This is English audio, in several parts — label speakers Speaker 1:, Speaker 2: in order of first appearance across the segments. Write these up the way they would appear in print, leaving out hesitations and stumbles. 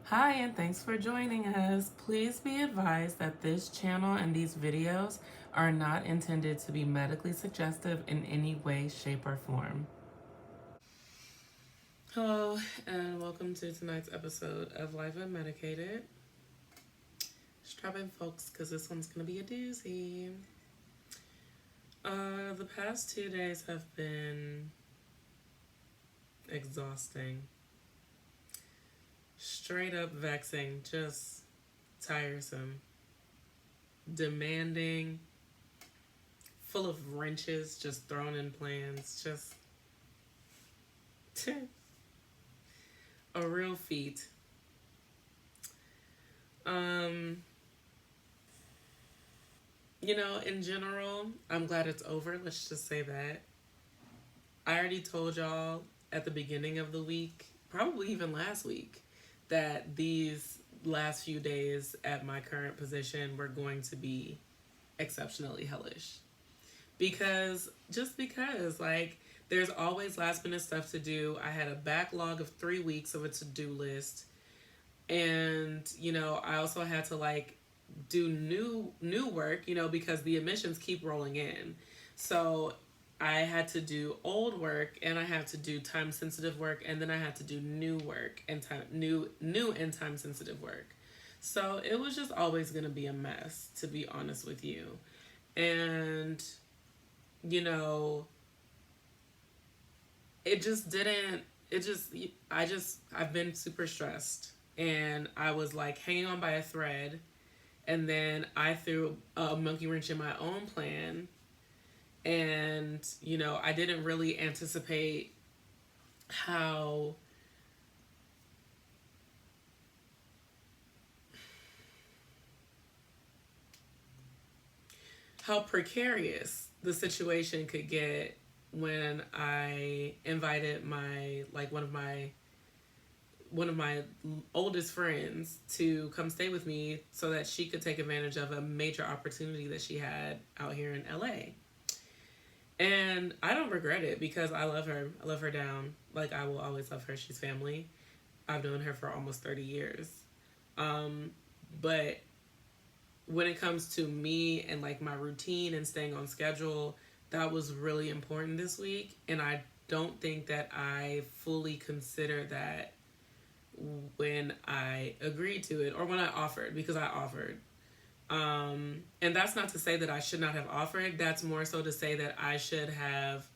Speaker 1: Hi, and thanks for joining us. Please be advised that this channel and these videos are not intended to be medically suggestive in any way, shape, or form. Hello, and welcome to tonight's episode of Life Unmedicated. Strap in, folks, because this one's going to be a doozy. The past 2 days have been exhausting. Straight up vexing, just tiresome, demanding, full of wrenches just thrown in plans, just a real feat. Um, in general, I'm glad it's over. Let's just say that. I already told y'all at the beginning of the week, probably even last week, that these last few days at my current position were going to be exceptionally hellish. Just because, like, there's always last minute stuff to do. I had a backlog of 3 weeks of a to do list. And, I also had to like do new work, because the admissions keep rolling in. So I had to do old work and I had to do time sensitive work and then I had to do new work and new and time sensitive work. So it was just always going to be a mess, to be honest with you. And you know, it just didn't it just I've been super stressed and I was like hanging on by a thread, and then I threw a monkey wrench in my own plan. And I didn't really anticipate how precarious the situation could get when I invited my like one of my oldest friends to come stay with me so that she could take advantage of a major opportunity that she had out here in LA. And I don't regret it because I love her. I love her down. Like, I will always love her. She's family. I've known her for almost 30 years. But when it comes to me and like my routine and staying on schedule, that was really important this week. And I don't think that I fully considered that when I agreed to it or when I offered, because I offered. And that's not to say that I should not have offered. That's more so to say that I should have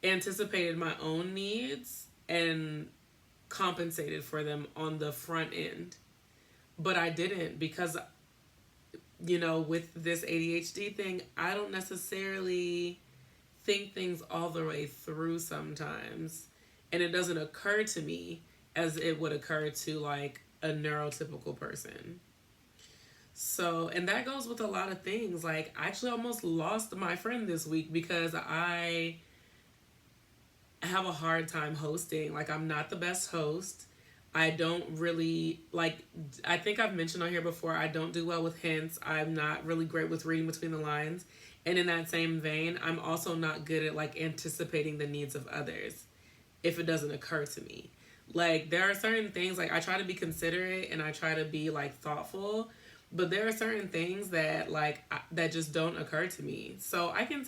Speaker 1: anticipated my own needs and compensated for them on the front end. But I didn't because, with this ADHD thing, I don't necessarily think things all the way through sometimes. And it doesn't occur to me as it would occur to like a neurotypical person. So, and that goes with a lot of things. Like, I actually almost lost my friend this week because I have a hard time hosting. Like, I'm not the best host. I don't really, like, I think I've mentioned on here before, I don't do well with hints. I'm not really great with reading between the lines. And in that same vein, I'm also not good at, like, anticipating the needs of others if it doesn't occur to me. Like, there are certain things, like, I try to be considerate and I try to be, like, thoughtful. But there are certain things that that just don't occur to me. So I can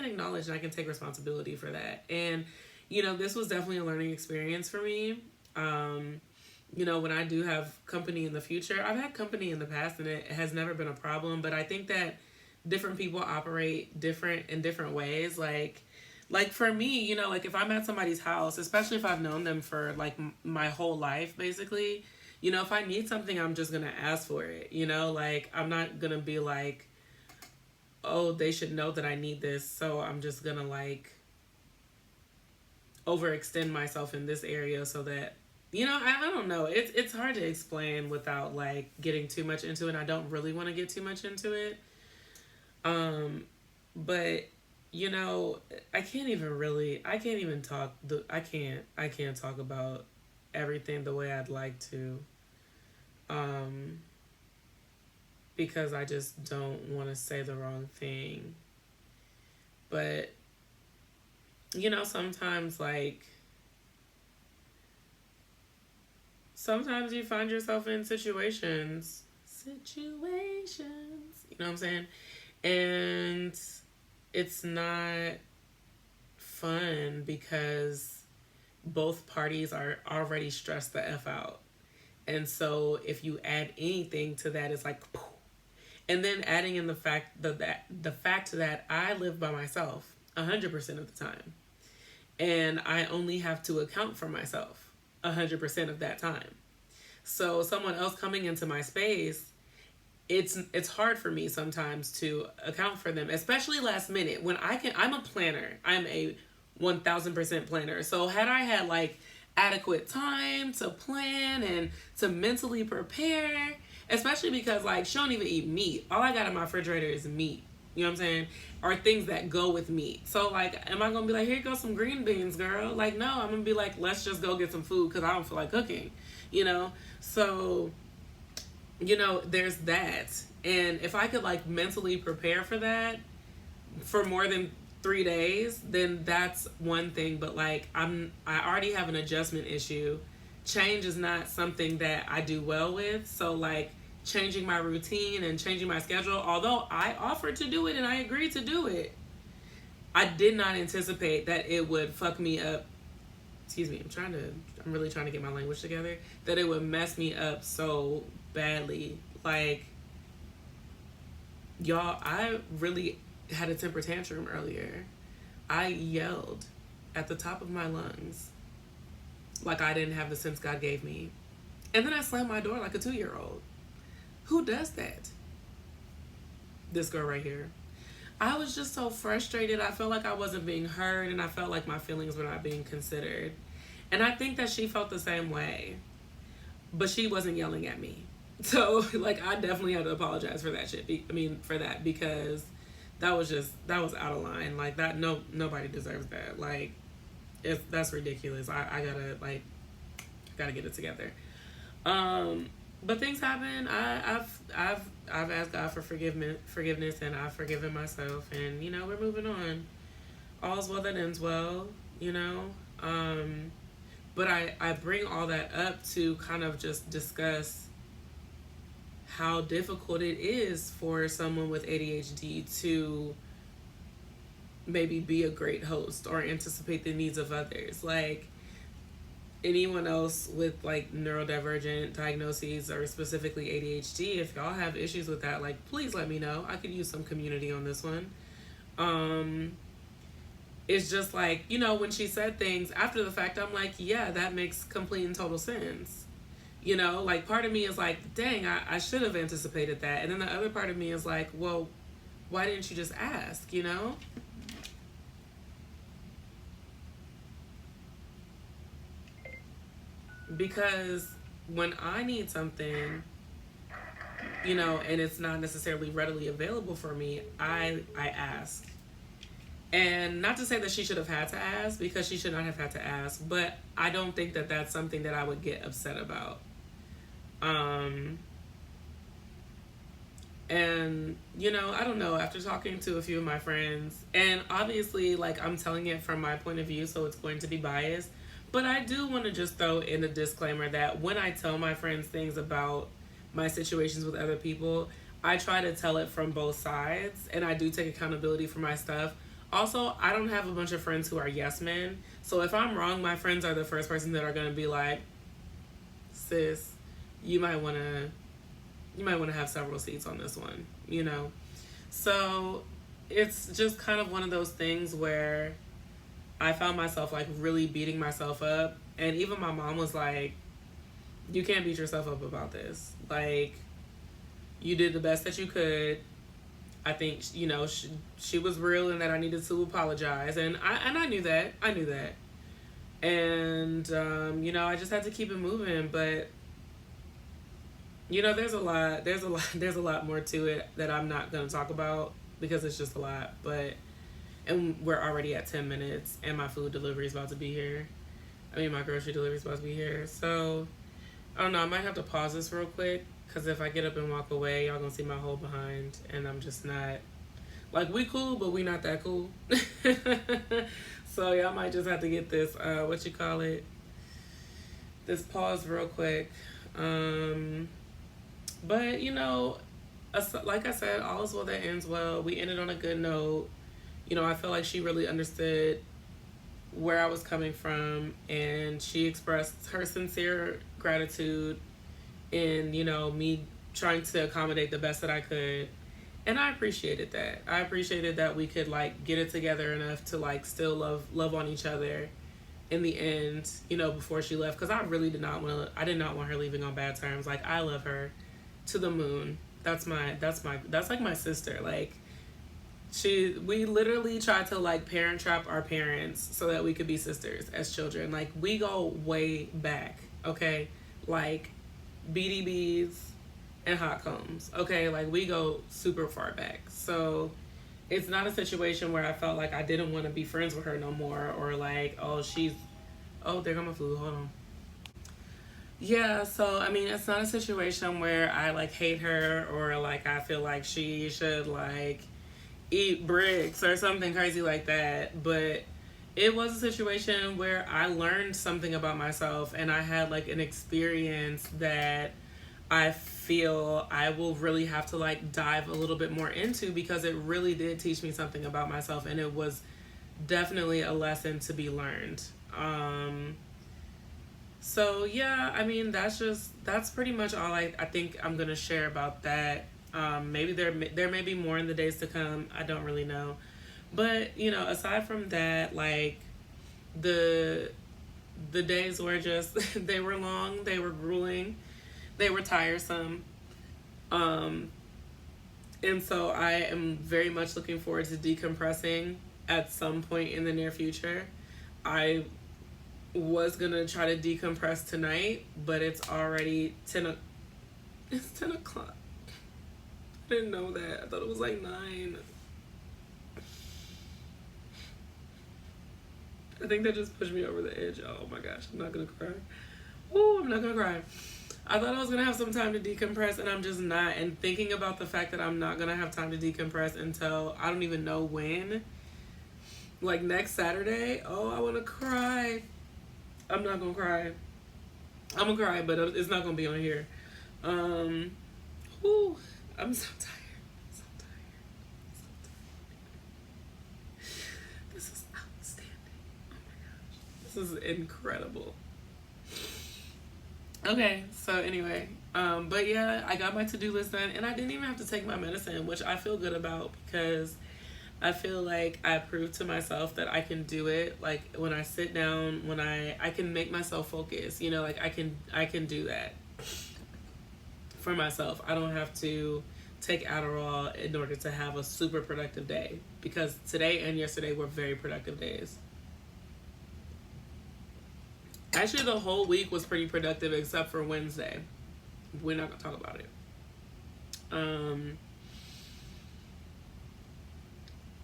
Speaker 1: acknowledge and I can take responsibility for that. And this was definitely a learning experience for me. When I do have company in the future, I've had company in the past and it has never been a problem. But I think that different people operate different in different ways. Like for me, like if I'm at somebody's house, especially if I've known them for like my whole life, basically, if I need something, I'm just going to ask for it. Like I'm not going to be like, oh, they should know that I need this. So I'm just going to like overextend myself in this area so that, I don't know. It's hard to explain without like getting too much into it. I don't really want to get too much into it. But I can't even talk. I can't talk about everything the way I'd like to. Um, because I just don't want to say the wrong thing. But sometimes like sometimes you find yourself in you know what I'm saying? And it's not fun because both parties are already stressed the F out. And so if you add anything to that, it's like, poof. And then adding in the fact that I live by myself 100% of the time, and I only have to account for myself 100% of that time. So someone else coming into my space, it's hard for me sometimes to account for them, especially last minute when I'm a planner. I'm a 1000% planner. So had I had like adequate time to plan and to mentally prepare, especially because like she don't even eat meat. All I got in my refrigerator is meat. You know what I'm saying? Or things that go with meat. So like, am I gonna be like, here you go some green beans, girl? Like, no, I'm gonna be like, let's just go get some food because I don't feel like cooking. You know? So, there's that. And if I could like mentally prepare for that for more than 3 days, then that's one thing. But like I already have an adjustment issue. Change is not something that I do well with. So like changing my routine and changing my schedule, although I offered to do it and I agreed to do it, I did not anticipate that it would fuck me up. Excuse me, I'm really trying to get my language together. That it would mess me up so badly. Like, y'all, I really had a temper tantrum earlier. I yelled at the top of my lungs like I didn't have the sense God gave me. And then I slammed my door like a 2-year-old. Who does that? This girl right here. I was just so frustrated. I felt like I wasn't being heard, and I felt like my feelings were not being considered. And I think that she felt the same way. But she wasn't yelling at me. So, like, I definitely had to apologize for that shit. For that, because that was out of line. Like, that, nobody deserves that. Like, that's ridiculous. I gotta get it together. But things happen. I've asked God for forgiveness, and I've forgiven myself, and we're moving on. All's well that ends well, But I bring all that up to kind of just discuss how difficult it is for someone with ADHD to maybe be a great host or anticipate the needs of others. Like, anyone else with like neurodivergent diagnoses or specifically ADHD, if y'all have issues with that, like, please let me know. I could use some community on this one. It's just like, when she said things after the fact, I'm like, yeah, that makes complete and total sense. Like, part of me is like, dang, I should have anticipated that. And then the other part of me is like, well, why didn't you just ask, Because when I need something, and it's not necessarily readily available for me, I ask. And not to say that she should have had to ask, because she should not have had to ask, but I don't think that that's something that I would get upset about. And, I don't know, after talking to a few of my friends, and obviously, like, I'm telling it from my point of view, so it's going to be biased, but I do want to just throw in a disclaimer that when I tell my friends things about my situations with other people, I try to tell it from both sides, and I do take accountability for my stuff. Also, I don't have a bunch of friends who are yes men, so if I'm wrong, my friends are the first person that are going to be like, sis, you might want to have several seats on this one, So it's just kind of one of those things where I found myself like really beating myself up, and even my mom was like, you can't beat yourself up about this. Like, you did the best that you could. I think, she was real in that I needed to apologize, and I knew that. And I just had to keep it moving. But there's a lot more to it that I'm not gonna talk about because it's just a lot. And we're already at 10 minutes, and my food delivery is about to be here. My grocery delivery is about to be here. So I don't know, I might have to pause this real quick, because if I get up and walk away, y'all gonna see my whole behind, and I'm just not, like, we cool, but we not that cool. So y'all might just have to get this, this pause real quick. Um, but like I said, all is well that ends well. We ended on a good note. I feel like she really understood where I was coming from, and she expressed her sincere gratitude in, me trying to accommodate the best that I could. And I appreciated that. I appreciated that we could like get it together enough to like still love on each other in the end, before she left, because I really I did not want her leaving on bad terms. Like, I love her to the moon. That's like my sister. Like, we literally tried to like parent trap our parents so that we could be sisters as children. Like, we go way back, okay? Like, BDBs and hot combs, okay? Like, we go super far back. So it's not a situation where I felt like I didn't want to be friends with her no more, or like, there go my food, hold on. Yeah, so I mean, it's not a situation where I like hate her, or like I feel like she should like eat bricks or something crazy like that, but it was a situation where I learned something about myself, and I had like an experience that I feel I will really have to like dive a little bit more into, because it really did teach me something about myself, and it was definitely a lesson to be learned. So yeah, I mean, that's pretty much all I think I'm gonna share about that. Maybe there may be more in the days to come. I don't really know, but aside from that, like the the days were just they were long, they were grueling, they were tiresome. Um, and so I am very much looking forward to decompressing at some point in the near future. I was gonna try to decompress tonight, but it's already it's 10 o'clock. I didn't know that. I thought it was like 9. I think that just pushed me over the edge. Oh my gosh, I'm not gonna cry. Oh, I'm not gonna cry. I thought I was gonna have some time to decompress, and I'm just not. And thinking about the fact that I'm not gonna have time to decompress until I don't even know when, like next Saturday. Oh, I wanna cry. I'm not gonna cry. I'm gonna cry, but it's not gonna be on here. Um, whew, I'm so tired. So tired. So tired. This is outstanding. Oh my gosh, this is incredible. Okay, so anyway, but yeah, I got my to-do list done, and I didn't even have to take my medicine, which I feel good about, because I feel like I proved to myself that I can do it. Like, when I sit down, when I can make myself focus, like I can do that for myself. I don't have to take Adderall in order to have a super productive day, because today and yesterday were very productive days. Actually, the whole week was pretty productive except for Wednesday. We're not gonna talk about it. Um,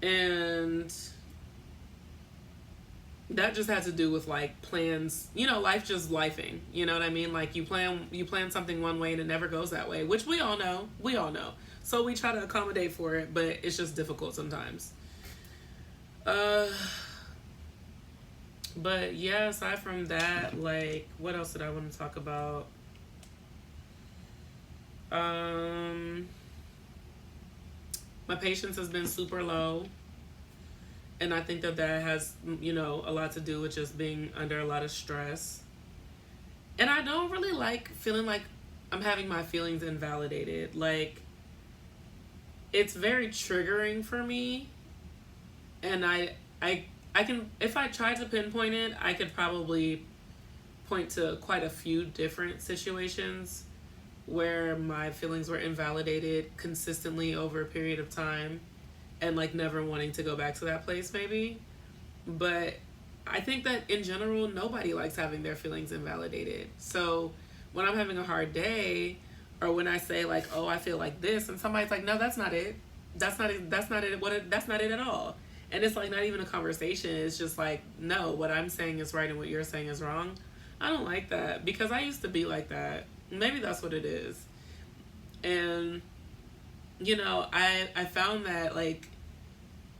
Speaker 1: and that just had to do with like plans. Life just lifing. You know what I mean? Like, you plan something one way and it never goes that way, which we all know. We all know. So we try to accommodate for it, but it's just difficult sometimes. Uh, but yeah, aside from that, like, what else did I want to talk about? Um, my patience has been super low, and I think that has, a lot to do with just being under a lot of stress. And I don't really like feeling like I'm having my feelings invalidated. Like, it's very triggering for me, and I can, if I tried to pinpoint it, I could probably point to quite a few different situations where my feelings were invalidated consistently over a period of time, and like never wanting to go back to that place maybe. But I think that in general, nobody likes having their feelings invalidated. So when I'm having a hard day, or when I say like, oh, I feel like this, and somebody's like, no, that's not it. That's not it. That's not it. That's not it at all. And it's like not even a conversation. It's just like, no, what I'm saying is right and what you're saying is wrong. I don't like that, because I used to be like that. Maybe that's what it is. And I found that like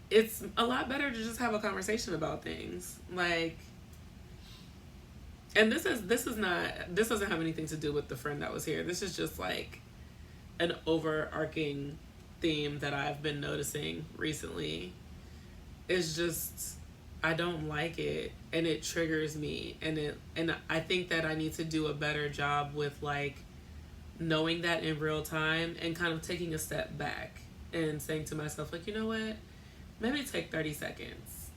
Speaker 1: it's a lot better to just have a conversation about things. Like, And this doesn't have anything to do with the friend that was here. This is just like an overarching theme that I've been noticing recently. It's just I don't like it, and it triggers me, and I think that I need to do a better job with like knowing that in real time and kind of taking a step back and saying to myself like, you know what? Maybe take 30 seconds.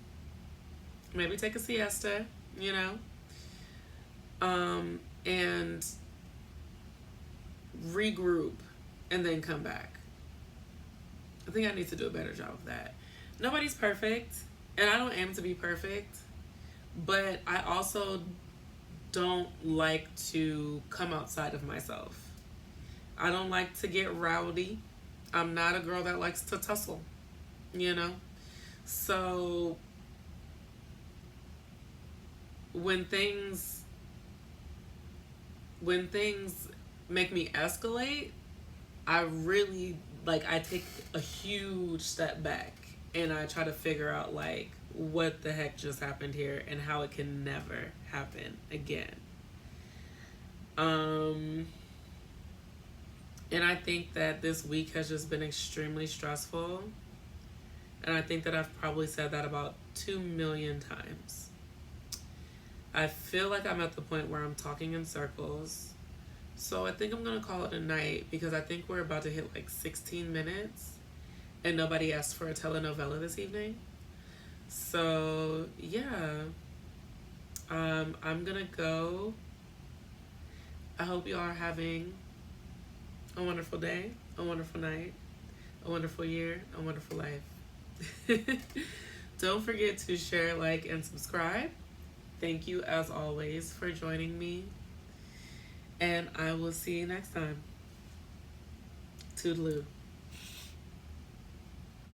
Speaker 1: Maybe take a siesta, you know? And regroup and then come back. I think I need to do a better job of that. Nobody's perfect, and I don't aim to be perfect, but I also don't like to come outside of myself. I don't like to get rowdy. I'm not a girl that likes to tussle, you know? So when things make me escalate, I really like I take a huge step back and I try to figure out like what the heck just happened here and how it can never happen again. And I think that this week has just been extremely stressful. And I think that I've probably said that about 2 million times. I feel like I'm at the point where I'm talking in circles. So I think I'm going to call it a night because I think we're about to hit like 16 minutes. And nobody asked for a telenovela this evening. So, yeah. I'm going to go. I hope you all are having a wonderful day, a wonderful night, a wonderful year, a wonderful life. Don't forget to share, like, and subscribe. Thank you, as always, for joining me. And I will see you next time. Toodaloo.